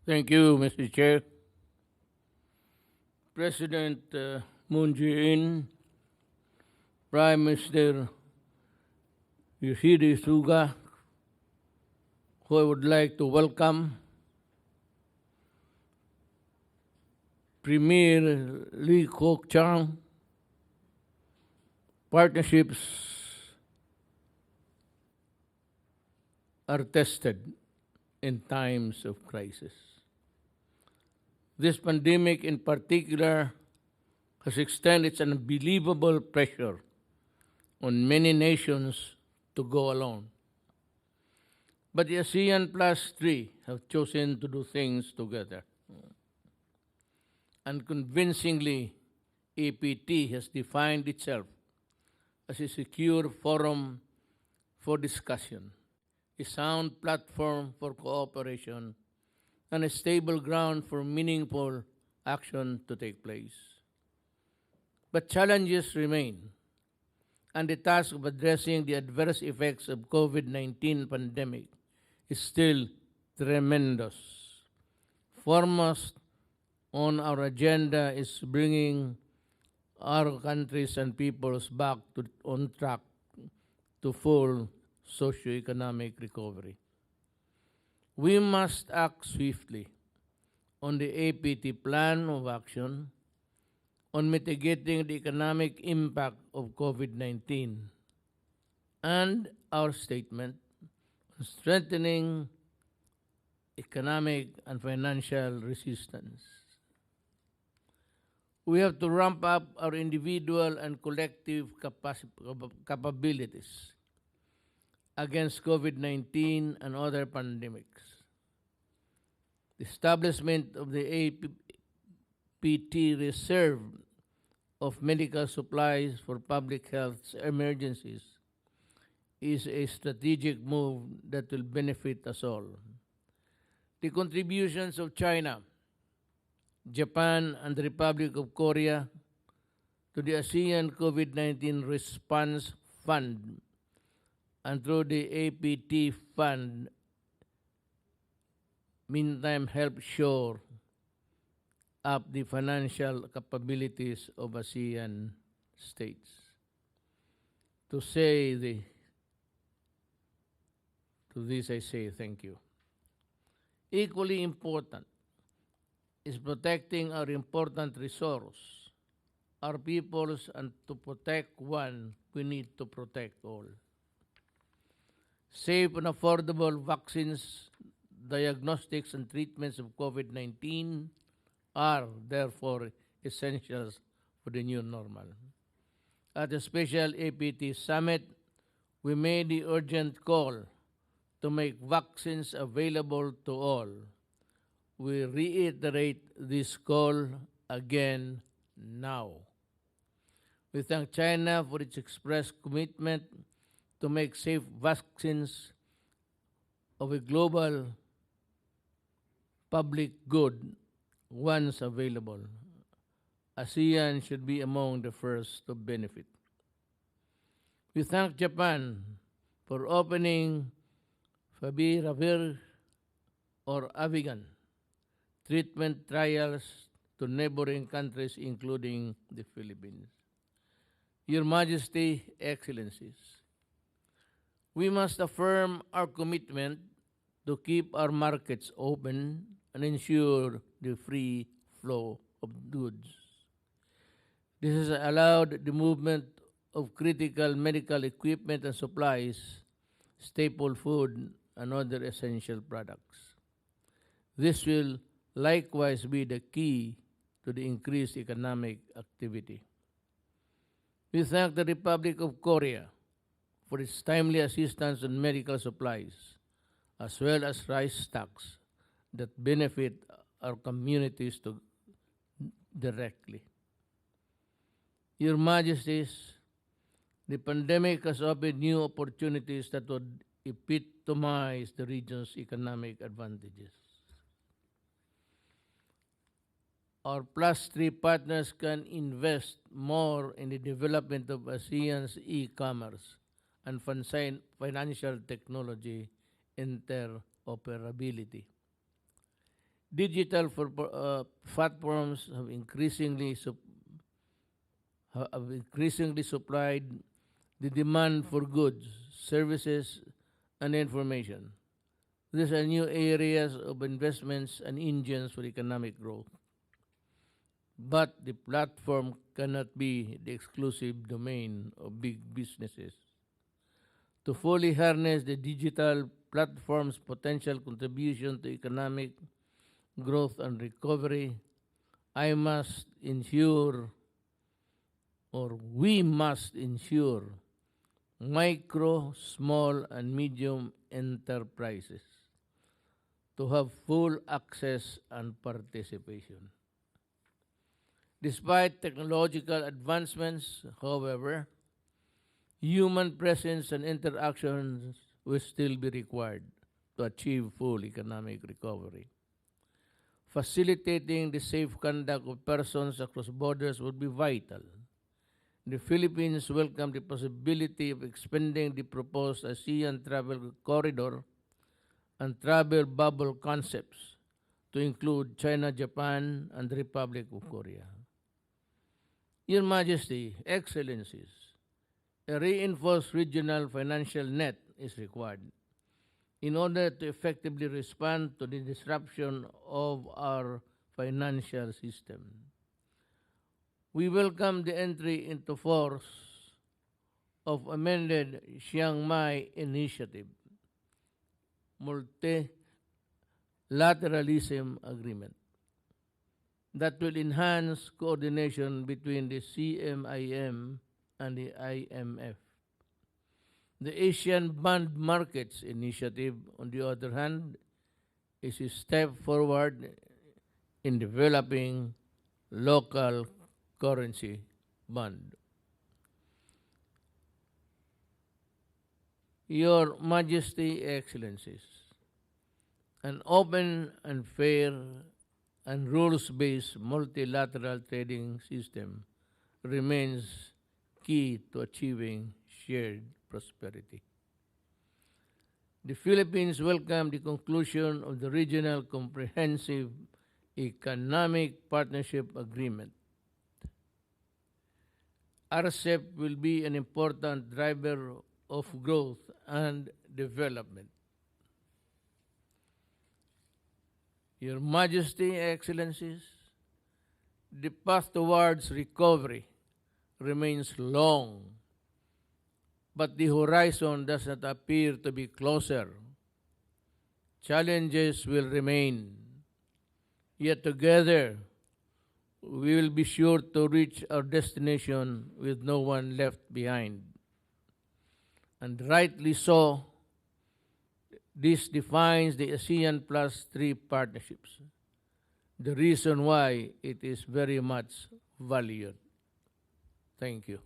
Thank you, Mr. Chair. President Moon Jae-in, Prime Minister Yoshihide Suga, who I would like to welcome, Premier Lee Kok Chang, partnerships are tested in times of crisis. This pandemic in particular has extended its unbelievable pressure on many nations to go alone. But the ASEAN Plus Three have chosen to do things together. Unconvincingly, APT has defined itself as a secure forum for discussion, a sound platform for cooperation, and a stable ground for meaningful action to take place. But challenges remain, and the task of addressing the adverse effects of COVID-19 pandemic is still tremendous. Foremost on our agenda is bringing our countries and peoples back on track to full socio-economic recovery. We must act swiftly on the APT Plan of Action on mitigating the economic impact of COVID-19 and our statement on strengthening economic and financial resistance. We have to ramp up our individual and collective capabilities against COVID-19 and other pandemics. The establishment of the APT Reserve of medical supplies for public health emergencies is a strategic move that will benefit us all. The contributions of China, Japan, and the Republic of Korea to the ASEAN COVID-19 Response Fund and through the APT Fund meantime help shore up the financial capabilities of ASEAN states. To this I say thank you. Equally important is protecting our important resource, our peoples, and to protect one, we need to protect all. Safe and affordable vaccines, diagnostics, and treatments of COVID-19 are therefore essentials for the new normal. At the special APT Summit, we made the urgent call to make vaccines available to all. We reiterate this call again now. We thank China for its express commitment to make safe vaccines of a global public good once available. ASEAN should be among the first to benefit. We thank Japan for opening Favipiravir or Avigan treatment trials to neighboring countries including the Philippines. Your Majesty, Excellencies, we must affirm our commitment to keep our markets open and ensure the free flow of goods. This has allowed the movement of critical medical equipment and supplies, staple food, and other essential products. This will likewise be the key to the increased economic activity. We thank the Republic of Korea for its timely assistance on medical supplies, as well as rice stocks that benefit our communities directly. Your Majesties, the pandemic has opened new opportunities that would epitomize the region's economic advantages. Our Plus Three partners can invest more in the development of ASEAN's e-commerce and financial technology interoperability. Digital platforms have increasingly supplied the demand for goods, services, and information. These are new areas of investments and engines for economic growth. But the platform cannot be the exclusive domain of big businesses. To fully harness the digital platform's potential contribution to economic growth and recovery, I must ensure, or we must ensure, micro, small, and medium enterprises to have full access and participation. Despite technological advancements, however, human presence and interactions will still be required to achieve full economic recovery. Facilitating the safe conduct of persons across borders would be vital. The Philippines welcomed the possibility of expanding the proposed ASEAN travel corridor and travel bubble concepts to include China, Japan, and the Republic of Korea. Your Majesty, Excellencies, a reinforced regional financial net is required in order to effectively respond to the disruption of our financial system. We welcome the entry into force of amended Chiang Mai Initiative multilateralism agreement that will enhance coordination between the CMIM and the IMF. The Asian Bond Markets Initiative, on the other hand, is a step forward in developing local currency bond. Your Majesty, Excellencies, an open and fair and rules-based multilateral trading system remains key to achieving shared prosperity. The Philippines welcomed the conclusion of the Regional Comprehensive Economic Partnership Agreement. RCEP will be an important driver of growth and development. Your Majesty, Excellencies, the path towards recovery remains long, but the horizon does not appear to be closer. Challenges will remain, yet together we will be sure to reach our destination with no one left behind. And rightly so, this defines the ASEAN Plus Three partnerships, the reason why it is very much valued. Thank you.